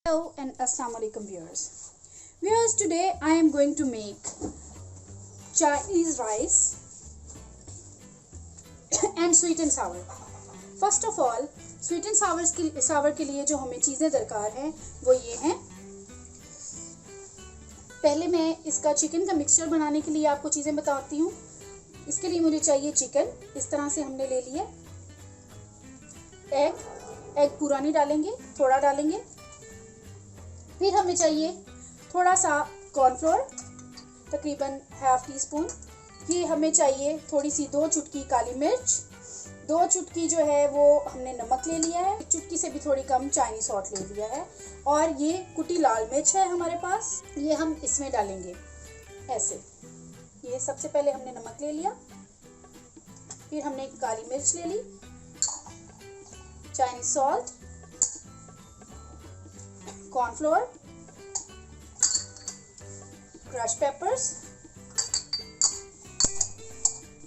Hello and Assalamu alaikum viewers. Viewers, today I am going to make Chinese rice and sweet and sour. First of all, sweet and sour के लिए जो हमें चीज़ें दरकार हैं वो ये हैं. पहले मैं इसका चिकन का मिक्सचर बनाने के लिए आपको चीज़ें बताती हूँ. इसके लिए मुझे चाहिए चिकन. इस तरह से हमने ले लिया. एग पूरा नहीं डालेंगे, थोड़ा डालेंगे. फिर हमें चाहिए थोड़ा सा कॉर्नफ्लोर, तकरीबन हाफ टी स्पून. ये हमें चाहिए थोड़ी सी 2 चुटकी काली मिर्च, 2 चुटकी जो है वो हमने नमक ले लिया है, 1 चुटकी से भी थोड़ी कम चाइनीज सॉल्ट ले लिया है, और ये कुटी लाल मिर्च है हमारे पास. ये हम इसमें डालेंगे ऐसे. ये सबसे पहले हमने नमक ले लिया, फिर हमने काली मिर्च ले ली, Chinese salt, cornflour, crush peppers,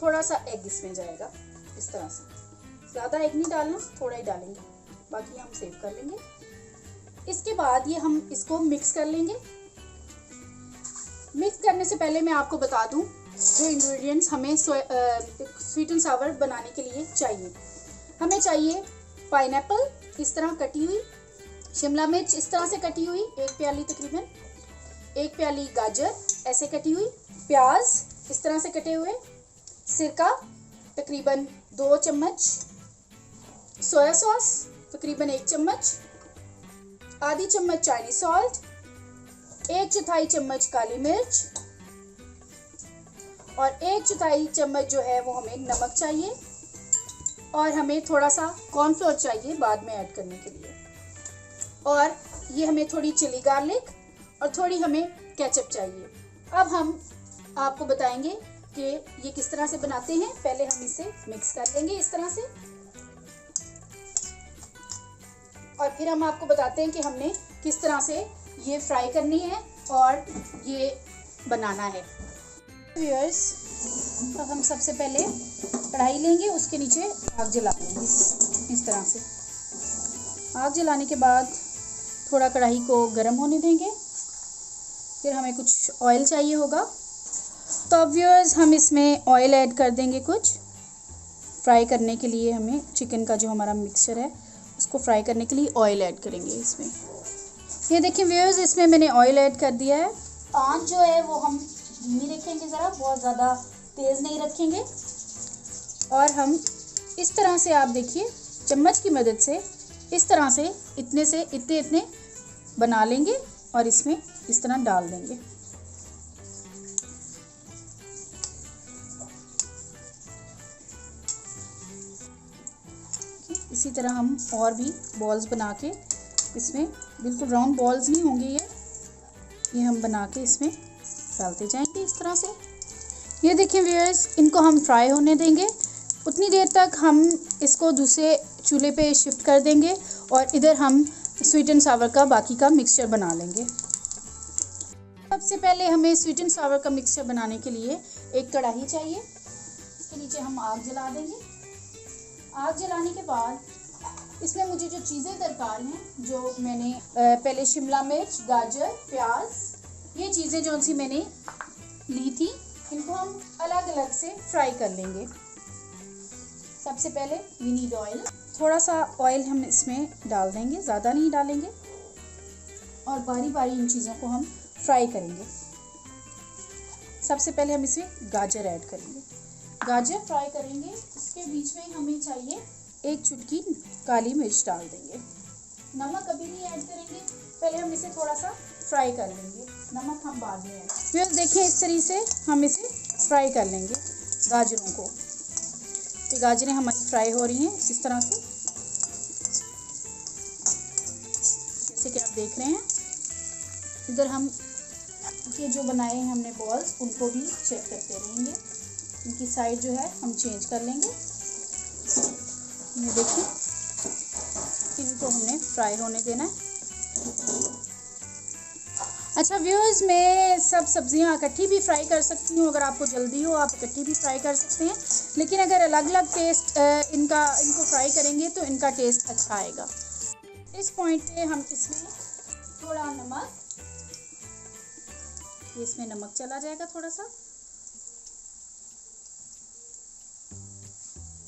थोड़ा सा एग इसमें जाएगा. इस तरह से ज़्यादा एग नहीं डालना, थोड़ा ही डालेंगे, बाकी हम सेव कर लेंगे. इसके बाद ये हम इसको मिक्स कर लेंगे. मिक्स करने से पहले मैं आपको बता दूं जो इंग्रेडिएंट्स हमें स्वीट एंड सावर बनाने के लिए चाहिए. हमें चाहिए पाइनएप्पल इस तरह कटी हुई, शिमला मिर्च इस तरह से कटी हुई 1 प्याली, तकरीबन 1 प्याली गाजर ऐसे कटी हुई, प्याज इस तरह से कटे हुए, सिरका तकरीबन 2 चम्मच, सोया सॉस तकरीबन 1 चम्मच, आधी चम्मच चाइनीज सॉल्ट, 1/4 चम्मच काली मिर्च, और 1/4 चम्मच जो है वो हमें नमक चाहिए, और हमें थोड़ा सा कॉर्नफ्लोर चाहिए बाद में ऐड करने के लिए, और ये हमें थोड़ी चिली गार्लिक और थोड़ी हमें केचप चाहिए. अब हम आपको बताएंगे कि ये किस तरह से बनाते हैं. पहले हम इसे मिक्स कर लेंगे इस तरह से, और फिर हम आपको बताते हैं कि हमने किस तरह से ये फ्राई करनी है और ये बनाना है. व्यूअर्स, अब हम सबसे पहले कढ़ाई लेंगे, उसके नीचे आग जला लेंगे इस तरह से. आग जलाने के बाद थोड़ा कढ़ाई को गर्म होने देंगे. फिर हमें कुछ ऑयल चाहिए होगा, तो अब व्यूअर्स हम इसमें ऑयल ऐड कर देंगे. कुछ फ्राई करने के लिए हमें चिकन का जो हमारा मिक्सचर है उसको फ्राई करने के लिए ऑयल ऐड करेंगे इसमें. ये देखिए व्यूअर्स, इसमें मैंने ऑयल ऐड कर दिया है. आंच जो है वो हम धीमी रखेंगे, ज़रा बहुत ज़्यादा तेज़ नहीं रखेंगे, और हम इस तरह से आप देखिए चम्मच की मदद से इस तरह से इतने बना लेंगे और इसमें इस तरह डाल देंगे. इसी तरह हम और भी बॉल्स बना के इसमें, बिल्कुल राउंड बॉल्स नहीं होंगे ये हम बना के इसमें डालते जाएंगे इस तरह से. ये देखिए व्यूअर्स, इनको हम फ्राई होने देंगे. उतनी देर तक हम इसको दूसरे चूल्हे पे शिफ्ट कर देंगे, और इधर हम स्वीट एंड सावर का बाकी का मिक्सचर बना लेंगे. सबसे पहले हमें स्वीट एंड सावर का मिक्सचर बनाने के लिए एक कढ़ाई चाहिए. इसके नीचे हम आग जला देंगे. आग जलाने के बाद इसमें मुझे जो चीज़ें दरकार हैं, जो मैंने पहले शिमला मिर्च, गाजर, प्याज, ये चीज़ें जो सी मैंने ली थी, इनको हम अलग अलग से फ्राई कर लेंगे. सबसे पहले वी नीड ऑयल. थोड़ा सा ऑयल हम इसमें डाल देंगे, ज़्यादा नहीं डालेंगे, और बारी बारी इन चीज़ों को हम फ्राई करेंगे. सबसे पहले हम इसमें गाजर ऐड करेंगे. गाजर फ्राई करेंगे, इसके बीच में हमें चाहिए 1 चुटकी काली मिर्च डाल देंगे. नमक अभी नहीं ऐड करेंगे, पहले हम इसे थोड़ा सा फ्राई कर लेंगे, नमक हम बाद में ऐड. फिर देखिए इस तरीके से हम इसे फ्राई कर लेंगे गाजरों को. तो गाजरें हमारी फ्राई हो रही हैं इस तरह से, जैसे कि आप देख रहे हैं. इधर हम ये जो बनाए हैं हमने बॉल्स, उनको भी चेक करते रहेंगे. इनकी साइड जो है हम चेंज कर लेंगे. ये देखिए, इनको हमने फ्राई होने देना है. अच्छा व्यूअर्स, मैं सब सब्जियां इकट्ठी भी फ्राई कर सकती हूँ. अगर आपको जल्दी हो आप इकट्ठी भी फ्राई कर सकते हैं, लेकिन अगर अलग अलग टेस्ट इनको फ्राई करेंगे तो इनका टेस्ट अच्छा आएगा. इस पॉइंट पे हम इसमें थोड़ा नमक, इसमें नमक चला जाएगा थोड़ा सा,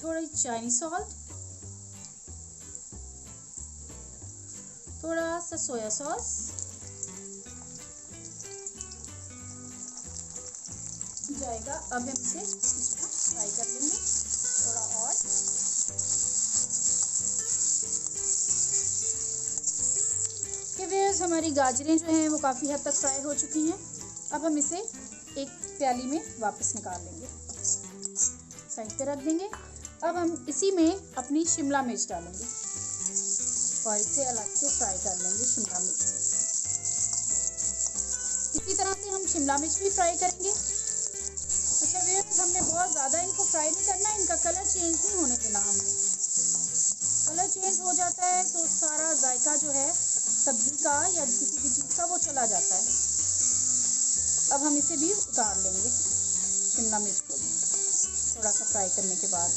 थोड़ी चाइनीज सॉल्ट, थोड़ा सा सोया सॉस, जाएगा। अब हम इसे इसमें फ्राई कर लेंगे थोड़ा और। व्यूअर्स, हमारी गाजरें जो हैं वो काफ़ी हद तक फ्राई हो चुकी हैं। अब हम इसे एक प्याली में वापस निकाल लेंगे, साइड पे रख देंगे। अब हम इसी में अपनी शिमला मिर्च डालेंगे और इसे अलग से फ्राई कर लेंगे शिमला मिर्च को। इसी तरह से हम शिमला मिर्च भी फ्राई करेंगे। अच्छा व्यूअर्स, हमने बहुत ज़्यादा इनको फ्राई नहीं करना, इनका कलर चेंज नहीं होने देना। हमने कलर चेंज हो जाता है तो सारा जायका जो है सब्जी का या किसी भी चीज़ का वो चला जाता है। अब हम इसे भी उतार लेंगे, शिमला मिर्च को भी थोड़ा सा फ्राई करने के बाद।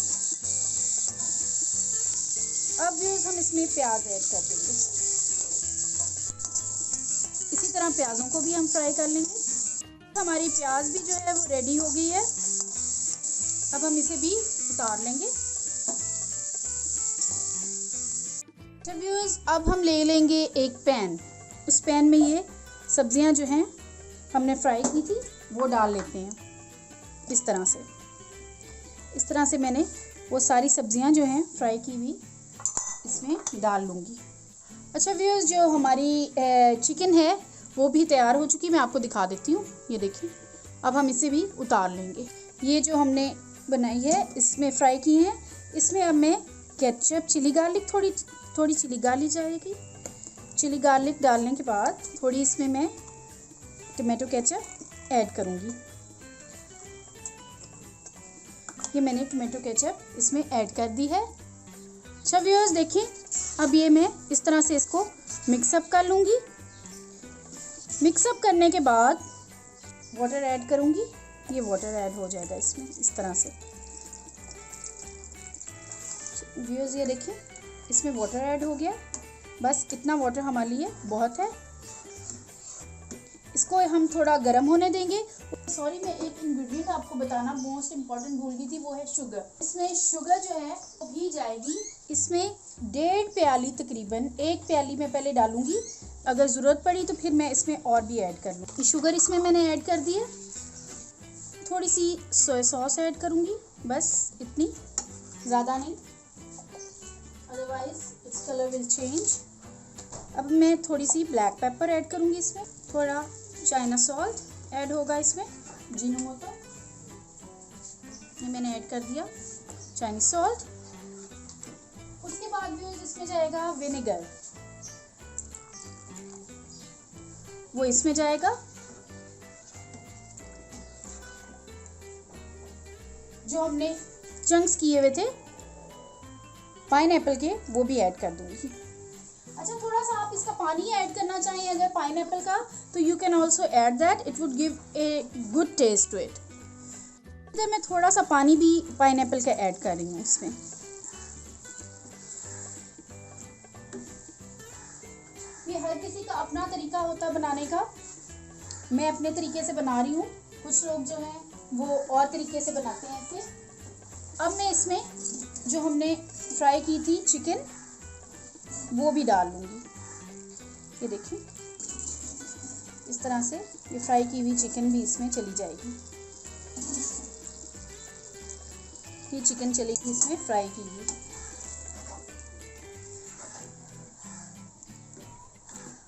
अब व्यूअर्स, हम इसमें प्याज ऐड कर देंगे। इसी तरह प्याज़ों को भी हम फ्राई कर लेंगे। हमारी प्याज भी जो है वो रेडी हो गई है। अब हम इसे भी उतार लेंगे। तो व्यूअर्स, अब हम ले लेंगे एक पैन। उस पैन में ये सब्जियां जो हैं हमने फ्राई की थी वो डाल लेते हैं। इस तरह से मैंने वो सारी सब्जियां जो हैं फ्राई की हुई इसमें डाल लूँगी। अच्छा व्यूअर्स, जो हमारी चिकन है वो भी तैयार हो चुकी, मैं आपको दिखा देती हूँ। ये देखिए, अब हम इसे भी उतार लेंगे। ये जो हमने बनाई है इसमें फ्राई की हैं, इसमें अब मैं केचप, चिली गार्लिक, थोड़ी चिली गार्लिक जाएगी। चिली गार्लिक डालने के बाद थोड़ी इसमें मैं टमाटो केचप ऐड करूँगी। ये मैंने टमाटो केचप इसमें ऐड कर दी है। अच्छा व्यूअर्स, देखिए, अब ये मैं इस तरह से इसको मिक्सअप कर लूँगी। मिक्सअप करने के बाद वाटर ऐड करूँगी। ये वाटर ऐड हो जाएगा इसमें इस तरह से। व्यूअर्स, ये देखिए, इसमें वाटर ऐड हो गया। बस इतना वाटर हमारे लिए बहुत है। इसको हम थोड़ा गर्म होने देंगे। सॉरी, मैं एक इंग्रेडिएंट आपको बताना मोस्ट इम्पॉर्टेंट भूल गई थी, वो है शुगर। इसमें शुगर जो है वो भी जाएगी। इसमें 1.5 प्याली, तकरीबन 1 प्याली मैं पहले डालूंगी। अगर ज़रूरत पड़ी तो फिर मैं इसमें और भी ऐड कर लूँगी। शुगर इसमें मैंने ऐड कर दी है। थोड़ी सी सोया सॉस ऐड करूँगी, बस इतनी, ज़्यादा नहीं, otherwise its colour will change. अब मैं थोड़ी सी ब्लैक पेपर ऐड करूँगी इसमें। थोड़ा चाइना सॉल्ट ऐड होगा इसमें, जिनोमोटो, ये मैंने ऐड कर दिया चाइनीज सॉल्ट। उसके बाद भी इसमें जाएगा विनेगर, वो इसमें जाएगा। जो हमने चंक्स किए हुए थे पाइनएप्पल के, वो भी ऐड कर दूंगी। अच्छा, थोड़ा सा आप इसका पानी ऐड करना चाहें अगर पाइनएप्पल का, तो you can also add that, it would give a good taste to it. इधर मैं थोड़ा सा पानी भी पाइनएप्पल का ऐड कर रही हूँ इसमें। ये हर किसी का अपना तरीका होता है बनाने का। मैं अपने तरीके से बना रही हूँ, कुछ लोग जो हैं वो और तरीके से बनाते हैं इसे। अब मैं इसमें जो हमने फ्राई की थी चिकन, वो भी डाल लूँगी। ये देखिए, इस तरह से ये फ्राई की हुई चिकन भी इसमें चली जाएगी। ये चिकन चलेगी इसमें फ्राई की हुई।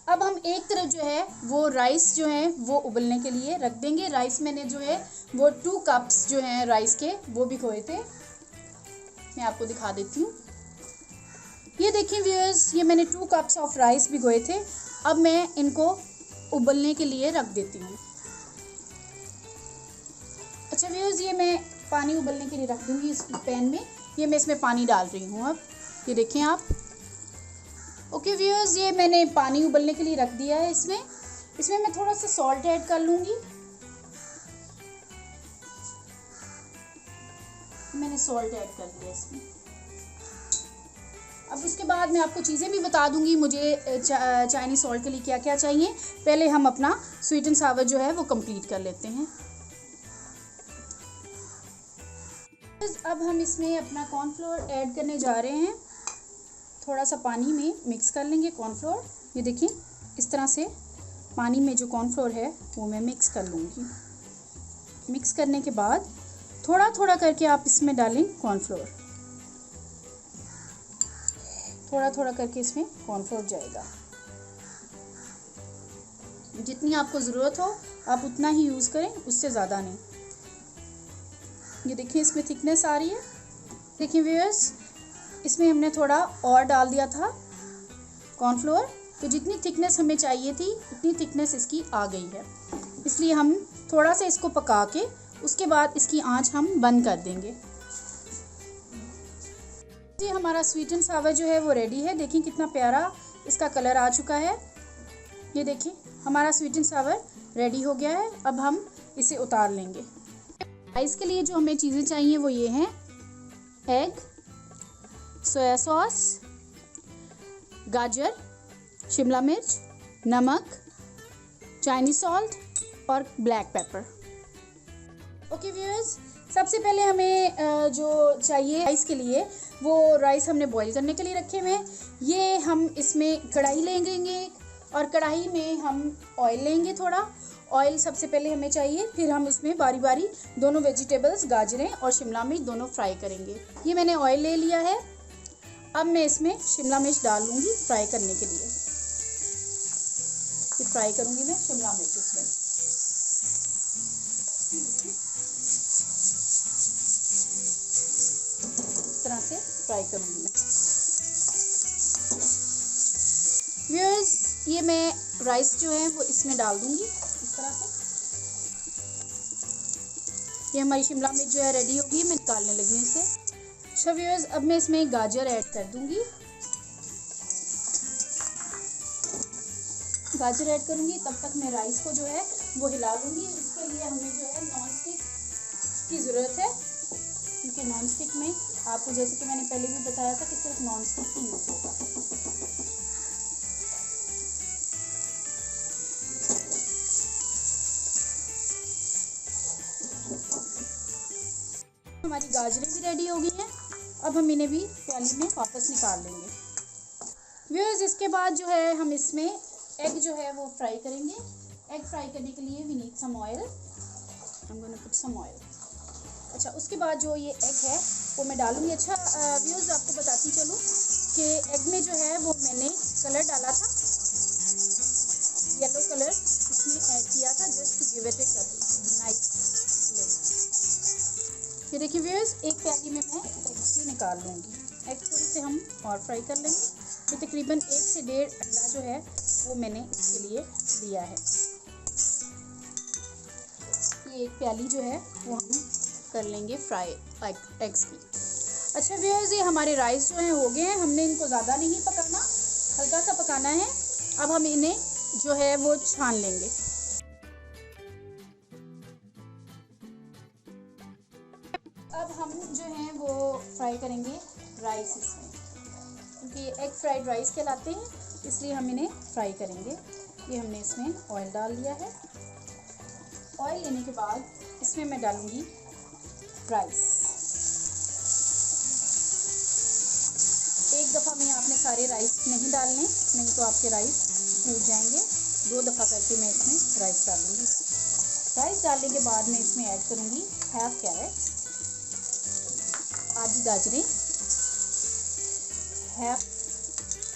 अब हम एक तरफ जो है वो राइस जो है वो उबलने के लिए रख देंगे। राइस मैंने जो है वो 2 कप्स जो हैं राइस के वो भिगोए थे, मैं आपको दिखा देती हूँ। ये देखिए व्यूअर्स, ये मैंने 2 कप्स ऑफ राइस भिगोए थे। अब मैं इनको उबलने के लिए रख देती हूँ। अच्छा व्यूअर्स, ये मैं पानी उबलने के लिए रख दूँगी इस पैन में। ये मैं इसमें पानी डाल रही हूँ। अब ये देखें आप। ओके व्यूअर्स, ये मैंने पानी उबलने के लिए रख दिया है। इसमें मैं थोड़ा सा सॉल्ट ऐड कर लूँगी। मैंने सॉल्ट ऐड कर दिया इसमें। अब उसके बाद मैं आपको चीज़ें भी बता दूंगी मुझे चाइनीज़ सॉल्ट के लिए क्या क्या चाहिए। पहले हम अपना स्वीट एंड सावर जो है वो कंप्लीट कर लेते हैं। अब हम इसमें अपना कॉर्नफ्लोर ऐड करने जा रहे हैं। थोड़ा सा पानी में मिक्स कर लेंगे कॉर्नफ्लोर। ये देखिए इस तरह से पानी में जो कॉर्नफ्लोर है वो मैं मिक्स कर लूँगी। मिक्स करने के बाद थोड़ा थोड़ा करके आप इसमें डालें कॉर्नफ्लोर। थोड़ा थोड़ा करके इसमें कॉर्नफ्लोर जाएगा। जितनी आपको ज़रूरत हो आप उतना ही यूज़ करें, उससे ज़्यादा नहीं। ये देखिए इसमें थिकनेस आ रही है। देखिए व्यूअर्स, इसमें हमने थोड़ा और डाल दिया था कॉर्नफ्लोर, तो जितनी थिकनेस हमें चाहिए थी उतनी थिकनेस इसकी आ गई है। इसलिए हम थोड़ा सा इसको पका के उसके बाद इसकी आंच हम बंद कर देंगे। जी हमारा स्वीट एंड सावर जो है वो रेडी है। देखिए कितना प्यारा इसका कलर आ चुका है। ये देखिए हमारा स्वीट एंड सावर रेडी हो गया है। अब हम इसे उतार लेंगे। राइस के लिए जो हमें चीज़ें चाहिए वो ये हैं: एग, सोया सॉस, गाजर, शिमला मिर्च, नमक, चाइनीज़ सॉल्ट और ब्लैक पेपर। ओके व्यूअर्स, सबसे पहले हमें जो चाहिए राइस के लिए, वो राइस हमने बॉईल करने के लिए रखे हुए हैं। ये हम इसमें कढ़ाई लेंगे और कढ़ाई में हम ऑयल लेंगे। थोड़ा ऑयल सबसे पहले हमें चाहिए, फिर हम उसमें बारी बारी दोनों वेजिटेबल्स, गाजरें और शिमला मिर्च दोनों फ्राई करेंगे। ये मैंने ऑयल ले लिया है। अब मैं इसमें शिमला मिर्च डाल लूँगी फ्राई करने के लिए। फिर फ्राई करूँगी मैं शिमला मिर्च इसमें। इस तरह से फ्राई करूँगी मैं। व्यूअर्स, ये मैं राइस जो है वो इसमें डाल दूँगी इस तरह से। ये हमारी शिमला मिर्च जो है रेडी होगी, मैं निकालने लगी हूँ इसे। अच्छा व्यूअर्स, अब मैं इसमें गाजर ऐड कर दूँगी। गाजर ऐड करूँगी, तब तक मैं राइस को जो है वो हिला लूँगी। इसके लिए हमें जो है नॉन स्टिक की ज़रूरत है, क्योंकि नॉन स्टिक में आपको, जैसे कि मैंने पहले भी बताया था, कि सिर्फ नॉन स्टिक ही यूज़ होगा। हमारी गाजरें भी रेडी हो गई हैं। अब हम इन्हें भी प्याली में वापस निकाल लेंगे। व्यूअर्स, इसके बाद जो है हम इसमें एग जो है वो फ्राई करेंगे। एग फ्राई करने के लिए we need some oil. I am gonna put some oil. अच्छा, उसके बाद जो ये एग है वो मैं डालूँगी। अच्छा व्यूअर्स, आपको बताती चलूँ कि एग में जो है वो मैंने कलर डाला था, येलो कलर इसमें ऐड किया था, just to give it a nice. ये देखिए व्यूअर्स, एक प्याली में मैं एग से निकाल लूँगी। एग थोड़ी से हम और फ्राई कर लेंगे। तो तकरीबन 1 से 1.5 अंडा जो है वो मैंने इसके लिए लिया है। ये एक प्याली जो है वो हम कर लेंगे फ्राई एग्स की। अच्छा व्यूअर्स, ये हमारे राइस जो हैं हो गए हैं। हमने इनको ज़्यादा नहीं पकाना, हल्का सा पकाना है। अब हम इन्हें जो है वो छान लेंगे। अब हम जो हैं वो फ्राई करेंगे राइस इसमें, क्योंकि ये एग फ्राइड राइस कहलाते हैं, इसलिए हम इन्हें फ्राई करेंगे। ये हमने इसमें ऑयल डाल लिया है। ऑयल लेने के बाद इसमें मैं डालूँगी राइस। एक दफ़ा में आपने सारे राइस नहीं डालने, नहीं तो आपके राइस फूट जाएंगे। 2 दफ़ा करके मैं इसमें राइस डालूँगी। राइस डालने के बाद मैं इसमें ऐड करूँगी हाफ कैरेट, आधी गाजरें, हाफ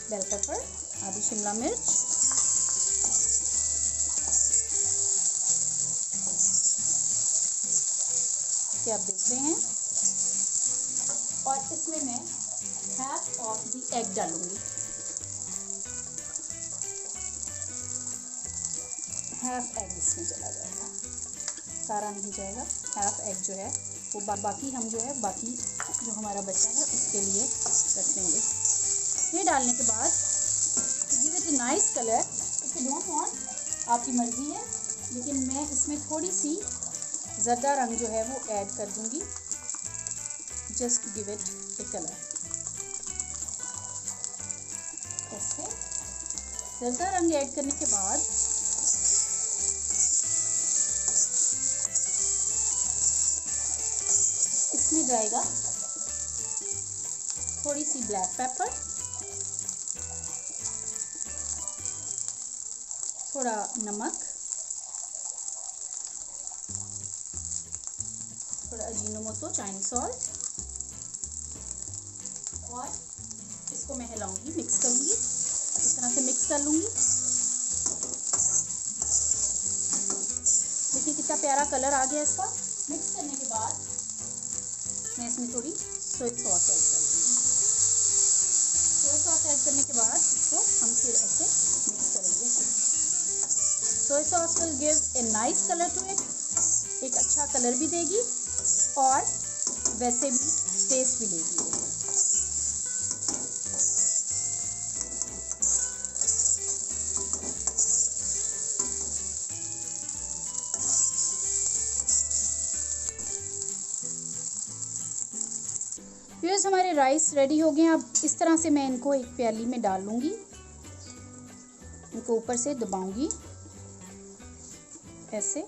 बेल पेपर, आधी शिमला मिर्च, ये आप देख रहे हैं। और इसमें मैं हाफ ऑफ दी एग डालूंगी। हाफ एग इसमें चला जाएगा, सारा नहीं जाएगा। हाफ एग जो है वो बाकी हम जो है बाकी जो हमारा बचा है उसके लिए रख देंगे। ये डालने के बाद give it a nice colour. If you don't want, आपकी मर्ज़ी है, लेकिन मैं इसमें थोड़ी सी ज़र्दा रंग जो है वो ऐड कर दूंगी, just give it A colour. ऐसे हल्का रंग ऐड करने के बाद इसमें जाएगा थोड़ी सी ब्लैक पेपर, थोड़ा नमक, थोड़ा अजीनोमोटो चाइनीज सॉल्ट, और इसको मैं हिलाऊंगी, मिक्स करूंगी, इस तरह से मिक्स कर लूंगी। देखिए कितना प्यारा कलर आ गया इसका। मिक्स करने के बाद मैं इसमें थोड़ी सोया सॉस ऐड कर दूंगी। सोया सॉस ऐड करने के बाद इसको हम फिर ऐसे मिक्स करेंगे। Soya sauce will give a nice colour to it, एक अच्छा कलर भी देगी और वैसे भी टेस्ट भी देगी। व्यूअर्स हमारे राइस रेडी हो गए हैं। अब इस तरह से मैं इनको एक प्याली में डाल लूँगी, इनको ऊपर से दबाऊंगी ऐसे।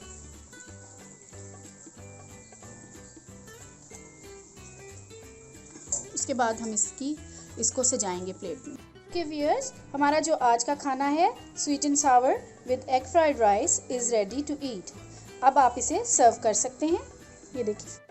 उसके बाद हम इसको सजाएंगे प्लेट में। ओके व्यूअर्स, हमारा जो आज का खाना है sweet and sour with egg fried rice is ready to eat. अब आप इसे सर्व कर सकते हैं। ये देखिए।